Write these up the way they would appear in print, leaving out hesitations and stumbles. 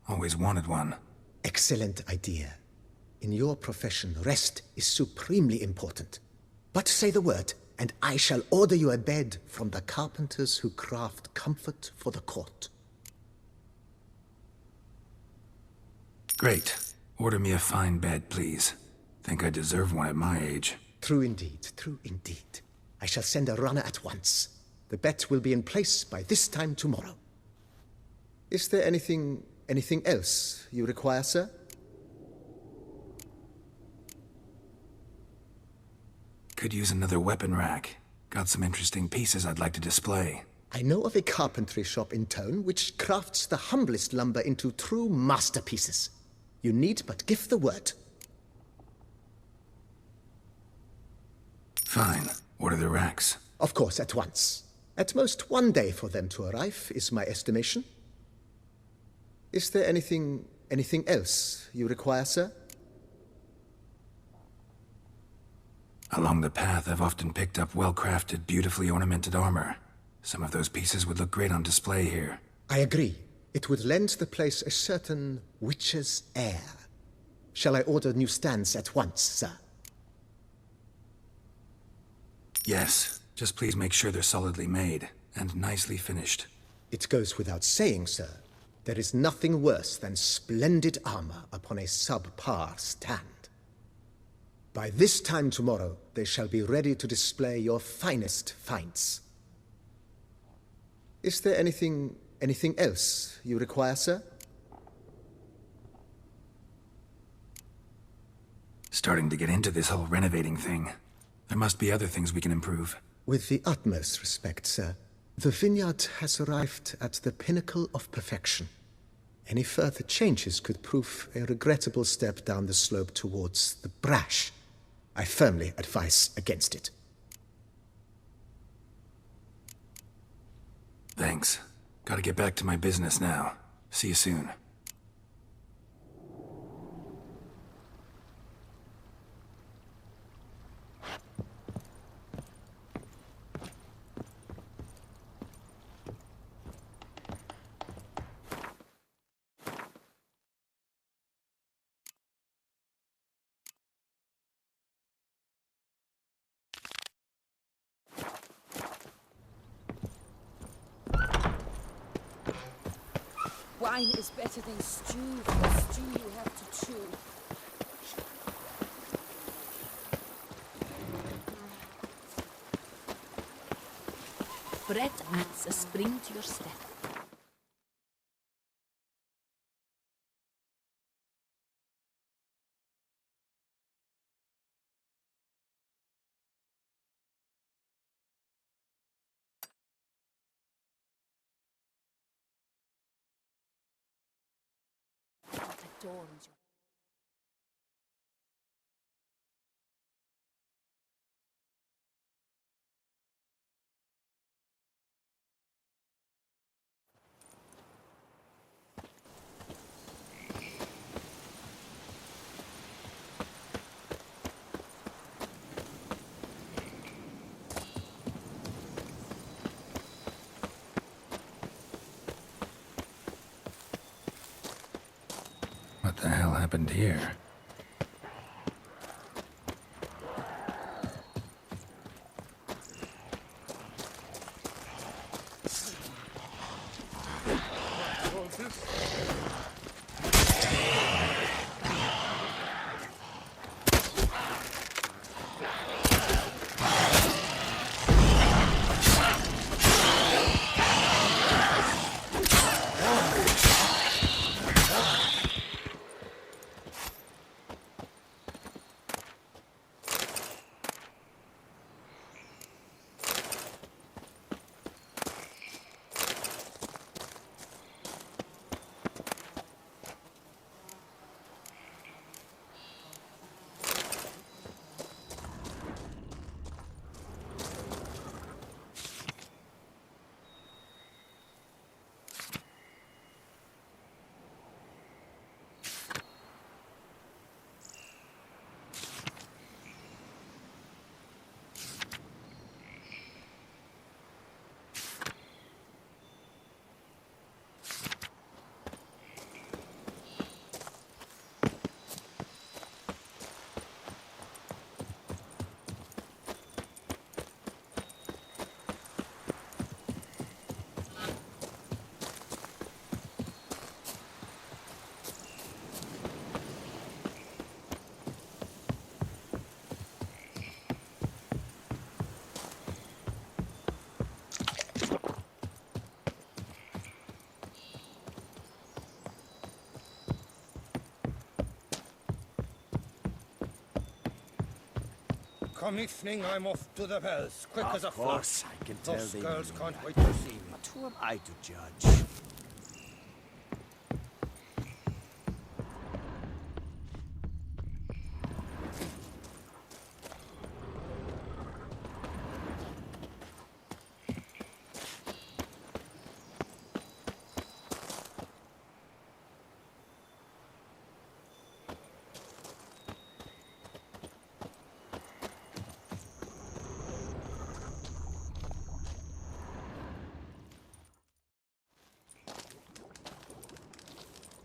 Always wanted one. Excellent idea. In your profession, rest is supremely important. But say the word, and I shall order you a bed from the carpenters who craft comfort for the court. Great. Order me a fine bed, please. Think I deserve one at my age. True indeed, true indeed. I shall send a runner at once. The bet will be in place by this time tomorrow. Is there anything else you require, sir? Could use another weapon rack. Got some interesting pieces I'd like to display. I know of a carpentry shop in town which crafts the humblest lumber into true masterpieces. You need but give the word. Fine. Order the racks. Of course, at once. At most 1 day for them to arrive, is my estimation. Is there anything else you require, sir? Along the path, I've often picked up well-crafted, beautifully ornamented armor. Some of those pieces would look great on display here. I agree. It would lend the place a certain witch's air. Shall I order new stands at once, sir? Yes. Just please make sure they're solidly made and nicely finished. It goes without saying, sir. There is nothing worse than splendid armor upon a subpar stand. By this time tomorrow, they shall be ready to display your finest finds. Is there anything else you require, sir? Starting to get into this whole renovating thing. There must be other things we can improve. With the utmost respect, sir, the vineyard has arrived at the pinnacle of perfection. Any further changes could prove a regrettable step down the slope towards the brash. I firmly advise against it. Thanks. Gotta get back to my business now. See you soon. Wine is better than stew. For stew you have to chew. Bread adds a spring to your step. Adorns your What the hell happened here? Come evening, I'm off to the bells, quick as a Of flash. course, I can tell Those they girls know can't that. wait to see me. But who am I to judge?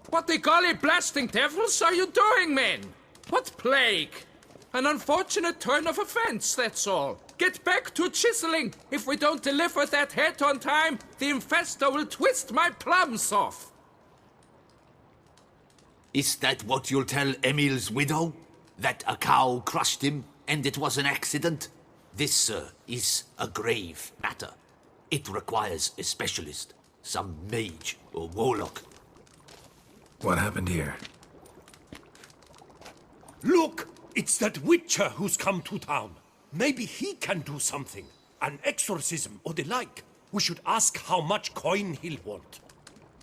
What the golly blasting devils are you doing, men? What plague? An unfortunate turn of offense, that's all. Get back to chiseling. If we don't deliver that head on time, the infestor will twist my plums off. Is that what you'll tell Emil's widow? That a cow crushed him and it was an accident? This, sir, is a grave matter. It requires a specialist, some mage or warlock. What happened here? Look! It's that witcher who's come to town. Maybe he can do something. An exorcism or the like. We should ask how much coin he'll want.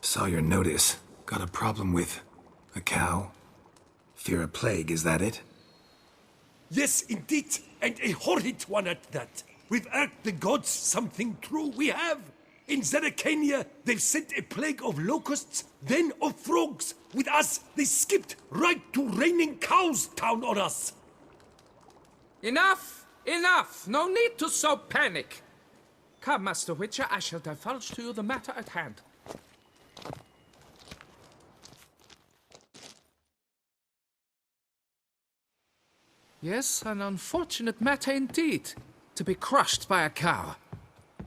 Saw your notice. Got a problem with a cow? Fear a plague, is that it? Yes, indeed. And a horrid one at that. We've irked the gods something true, we have. In Zeracania, they've sent a plague of locusts, then of frogs. With us, they skipped right to raining cows down on us. Enough! Enough! No need to so panic. Come, Master Witcher, I shall divulge to you the matter at hand. Yes, an unfortunate matter indeed, to be crushed by a cow.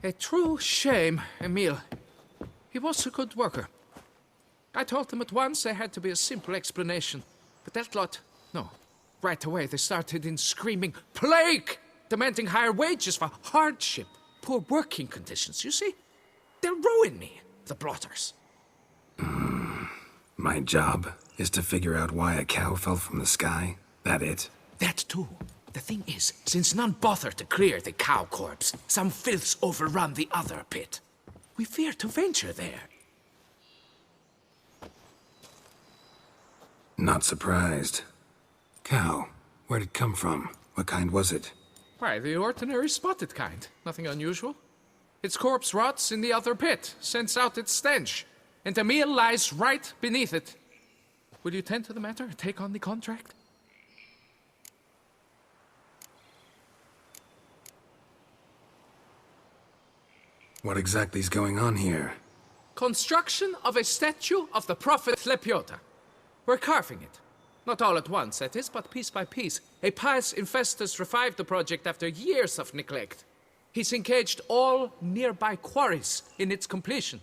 A true shame, Emil. He was a good worker. I told him at once there had to be a simple explanation. But that lot, no. Right away they started in screaming, "Plague!" demanding higher wages for hardship, poor working conditions, you see? They'll ruin me, the blotters. My job is to figure out why a cow fell from the sky. That it? That too. The thing is, since none bother to clear the cow corpse, some filths overrun the other pit. We fear to venture there. Not surprised. Cow, where'd it come from? What kind was it? Why, the ordinary spotted kind. Nothing unusual. Its corpse rots in the other pit, sends out its stench, and Emil lies right beneath it. Will you tend to the matter and take on the contract? What exactly is going on here? Construction of a statue of the prophet Lepioda. We're carving it. Not all at once, that is, but piece by piece. A pious infestus revived the project after years of neglect. He's engaged all nearby quarries in its completion.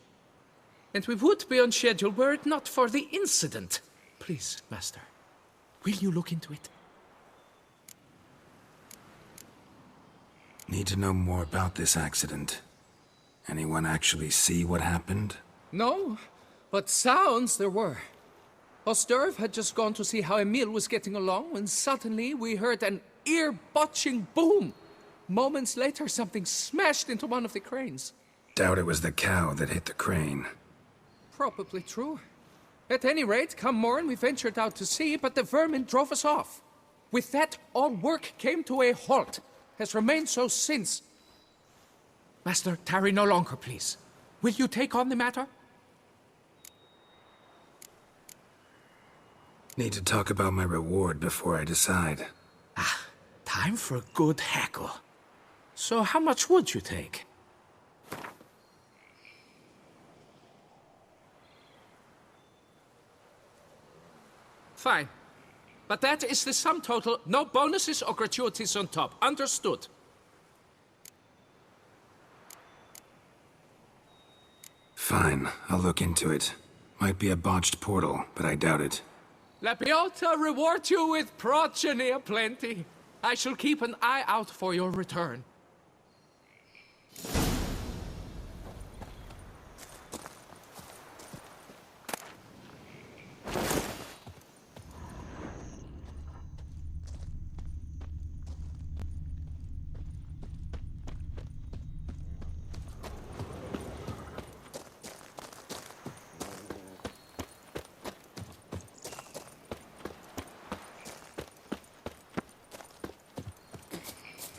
And we would be on schedule were it not for the incident. Please, Master, will you look into it? Need to know more about this accident. Anyone actually see what happened? No, but sounds there were. Osterv had just gone to see how Emil was getting along when suddenly we heard an ear-botching boom. Moments later, something smashed into one of the cranes. Doubt it was the cow that hit the crane. Probably true. At any rate, come morn we ventured out to sea, but the vermin drove us off. With that, all work came to a halt. Has remained so since. Master, tarry no longer, please. Will you take on the matter? Need to talk about my reward before I decide. Time for a good hackle. So how much would you take? Fine. But that is the sum total, no bonuses or gratuities on top. Understood? Fine, I'll look into it. Might be a botched portal, but I doubt it. Lapiota reward you with progeny aplenty. I shall keep an eye out for your return.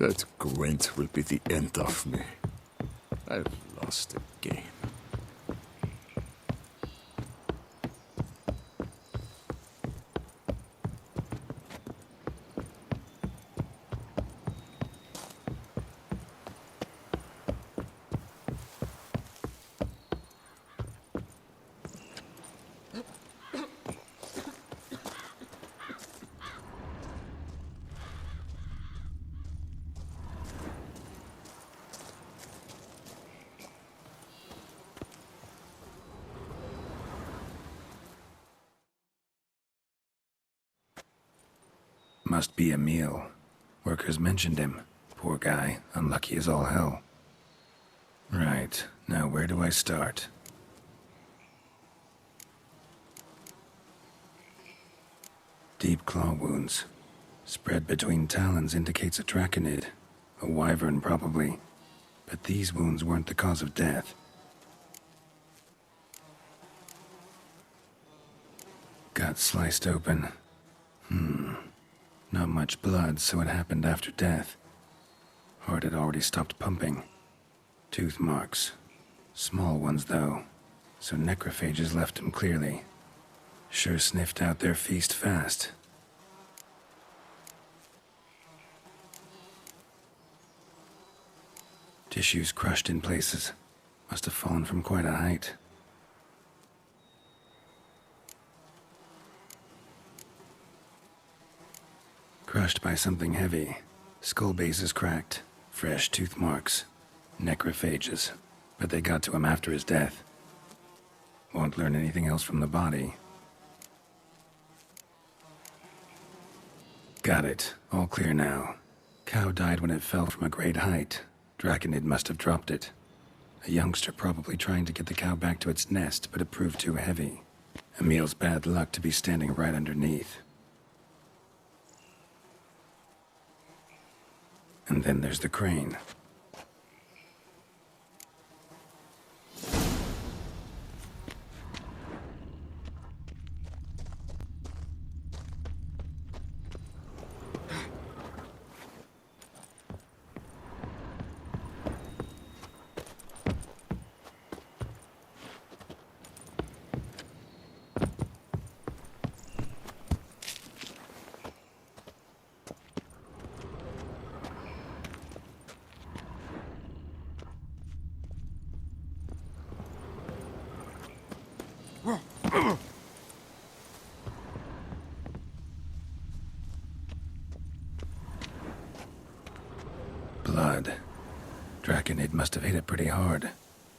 That Gwent will be the end of me. I've lost again. Must be Emil. Workers mentioned him. Poor guy, unlucky as all hell. Right, now where do I start? Deep claw wounds. Spread between talons indicates a draconid. A wyvern, probably. But these wounds weren't the cause of death. Got sliced open. Not much blood, so it happened after death. Heart had already stopped pumping. Tooth marks. Small ones, though, so necrophages left him clearly. Sure sniffed out their feast fast. Tissues crushed in places. Must have fallen from quite a height. Crushed by something heavy. Skull base is cracked. Fresh tooth marks. Necrophages. But they got to him after his death. Won't learn anything else from the body. Got it. All clear now. Cow died when it fell from a great height. Draconid must have dropped it. A youngster probably trying to get the cow back to its nest, but it proved too heavy. Emil's bad luck to be standing right underneath. And then there's the crane. Blood. Draconid must have hit it pretty hard.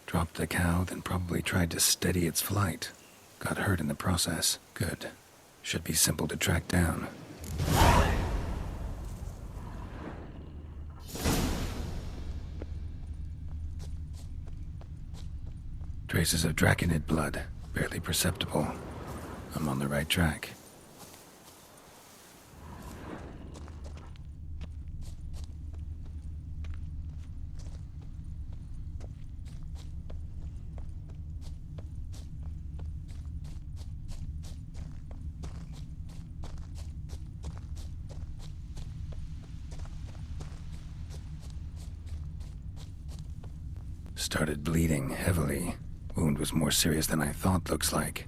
Dropped the cow, then probably tried to steady its flight. Got hurt in the process. Good. Should be simple to track down. Traces of Draconid blood. Barely perceptible. I'm on the right track. Started bleeding heavily. Wound was more serious than I thought, looks like.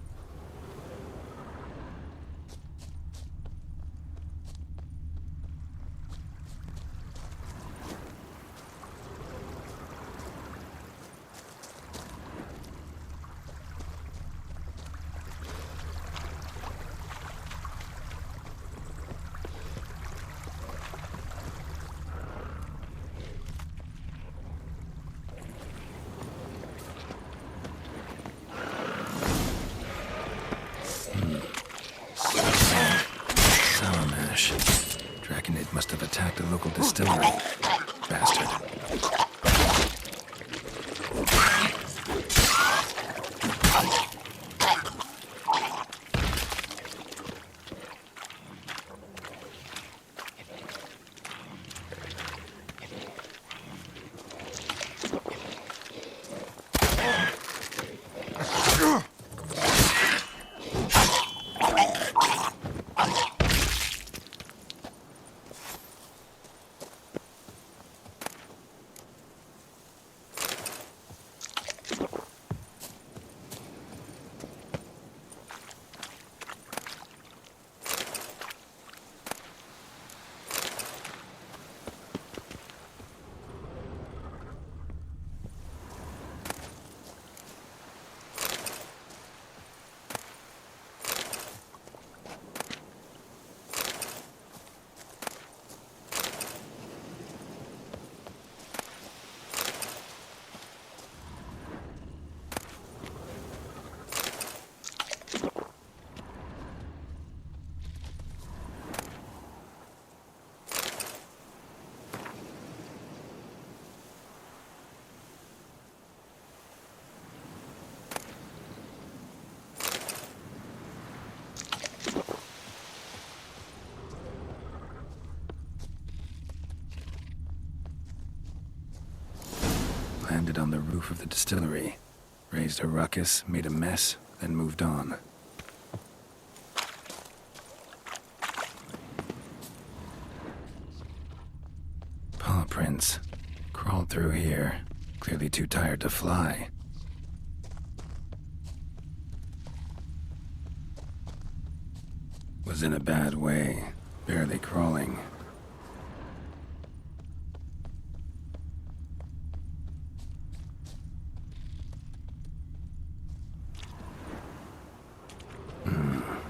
Draconid must have attacked a local distillery. Bastard. roof of the distillery. Raised a ruckus, made a mess, then moved on. Paw prints. Crawled through here. Clearly too tired to fly. Was in a bad way. Barely crawling.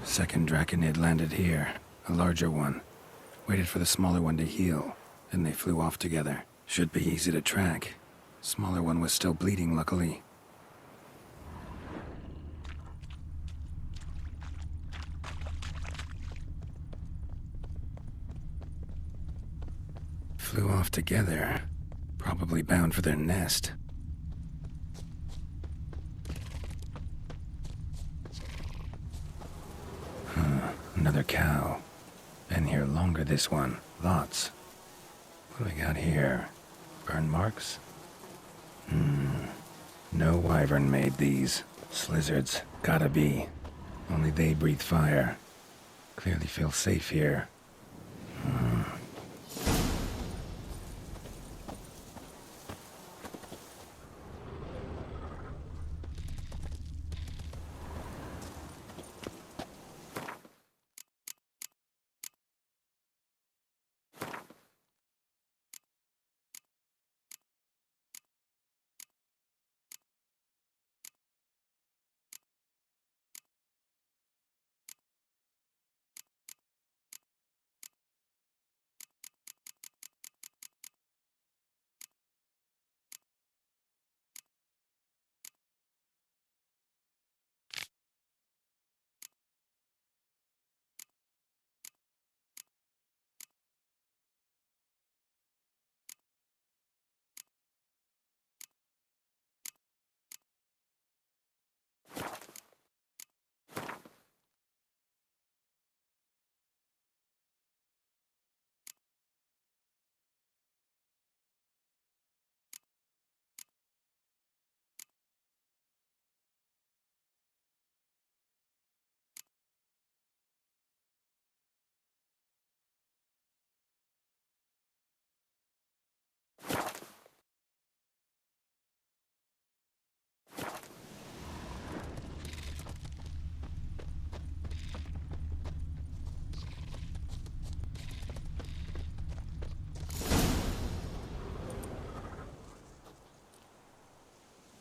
Second Draconid landed here. A larger one. Waited for the smaller one to heal. Then they flew off together. Should be easy to track. Smaller one was still bleeding, luckily. Flew off together. Probably bound for their nest. Another cow. Been here longer, this one. Lots. What do we got here? Burn marks? No wyvern made these. Slizzards. Gotta be. Only they breathe fire. Clearly feel safe here.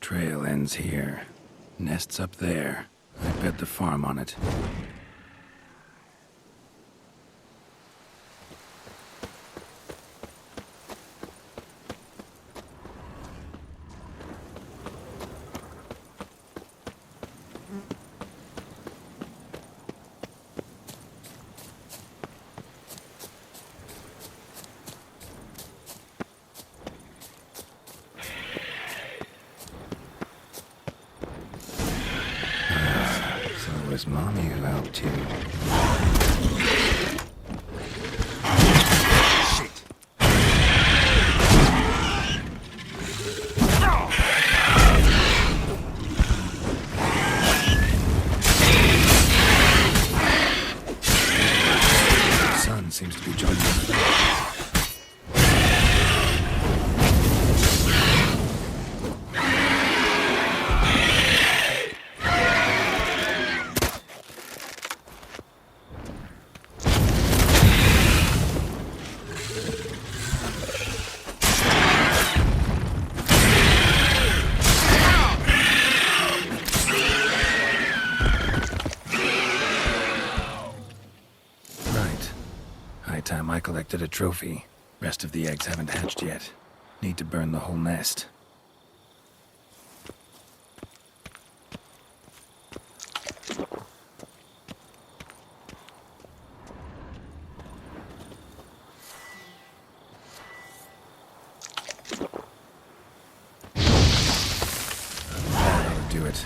Trail ends here. Nest's up there. I bet the farm on it. Was Mommy allowed to? Shit. The sun seems to be joining us. Time I collected a trophy. Rest of the eggs haven't hatched yet. Need to burn the whole nest. That'll do it.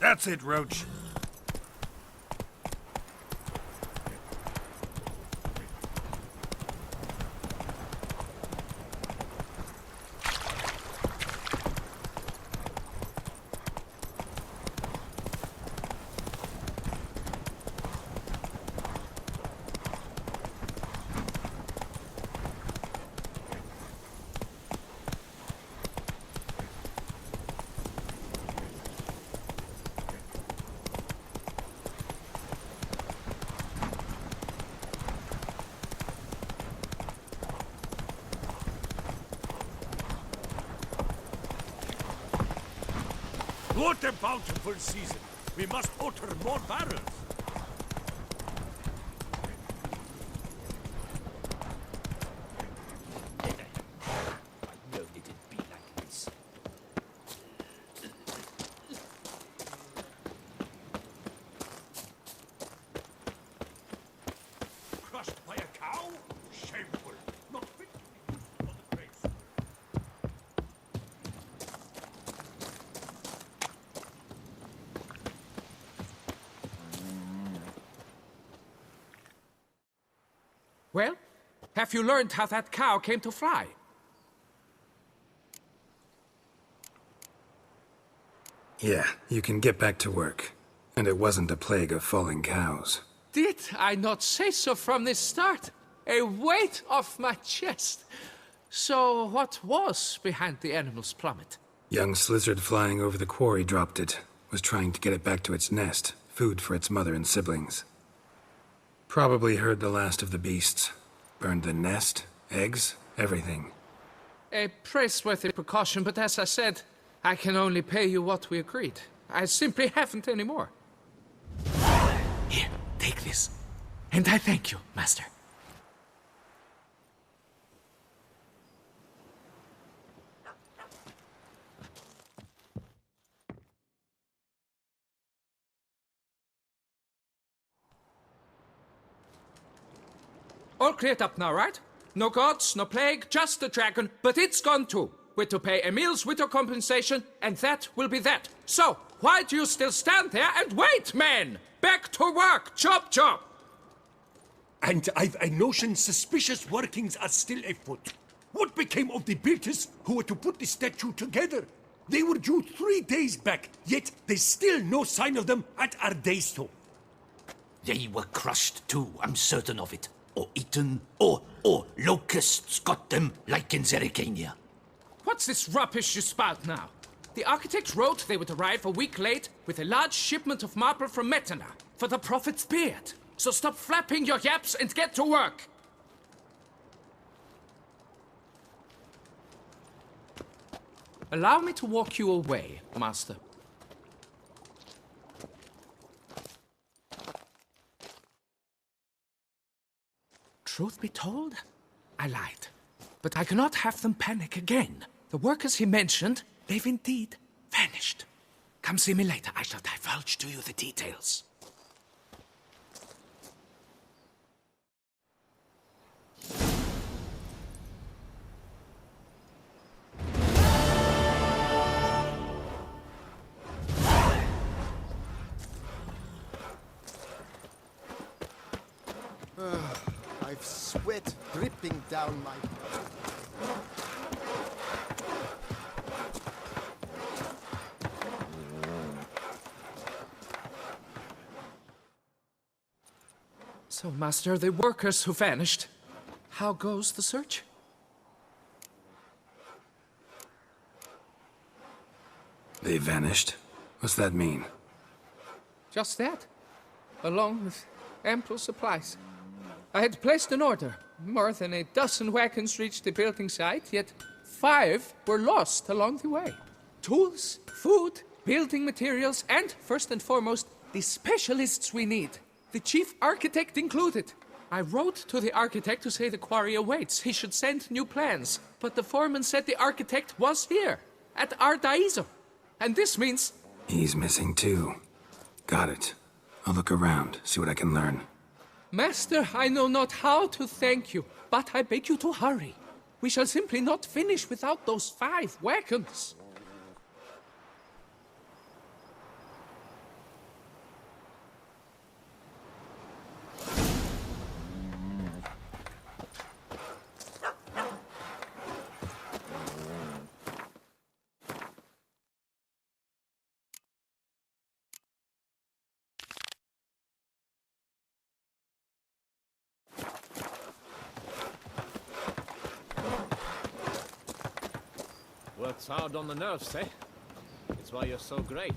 That's it, Roach. What a bountiful season! We must utter more barrels! No, it'd be like this. Crushed by a cow? Shameful! Not fit for the place. Well, have you learned how that cow came to fly? Yeah, you can get back to work. And it wasn't a plague of falling cows. Did I not say so from the start? A weight off my chest. So what was behind the animal's plummet? Young Slizzard flying over the quarry dropped it. Was trying to get it back to its nest. Food for its mother and siblings. Probably heard the last of the beasts. Burned the nest, eggs, everything. A praiseworthy precaution, but as I said, I can only pay you what we agreed. I simply haven't any more. Here, take this. And I thank you, Master. All cleared up now, right? No gods, no plague, just the dragon, but it's gone too. We're to pay Emil's widow compensation, and that will be that. So, why do you still stand there and wait, men? Back to work! Chop, chop! And I've a notion suspicious workings are still afoot. What became of the builders who were to put the statue together? They were due 3 days back, yet there's still no sign of them at Ardeisto. They were crushed too, I'm certain of it. Or eaten, or locusts got them, like in Zerrikania. What's this rubbish you spout now? The architect wrote they would arrive a week late with a large shipment of marble from Metana for the prophet's beard. So stop flapping your yaps and get to work. Allow me to walk you away, Master. Truth be told, I lied. But I cannot have them panic again. The workers he mentioned, they've indeed vanished. Come see me later. I shall divulge to you the details. I've sweat dripping down my... So, Master, the workers who vanished, how goes the search? They vanished? What's that mean? Just that, along with ample supplies. I had placed an order. More than a dozen wagons reached the building site, yet 5 were lost along the way. Tools, food, building materials, and, first and foremost, the specialists we need. The chief architect included. I wrote to the architect to say the quarry awaits. He should send new plans. But the foreman said the architect was here, at Ardeisto. And this means... He's missing too. Got it. I'll look around, see what I can learn. Master, I know not how to thank you, but I beg you to hurry. We shall simply not finish without those 5 wagons. It's hard on the nerves, eh? It's why you're so great.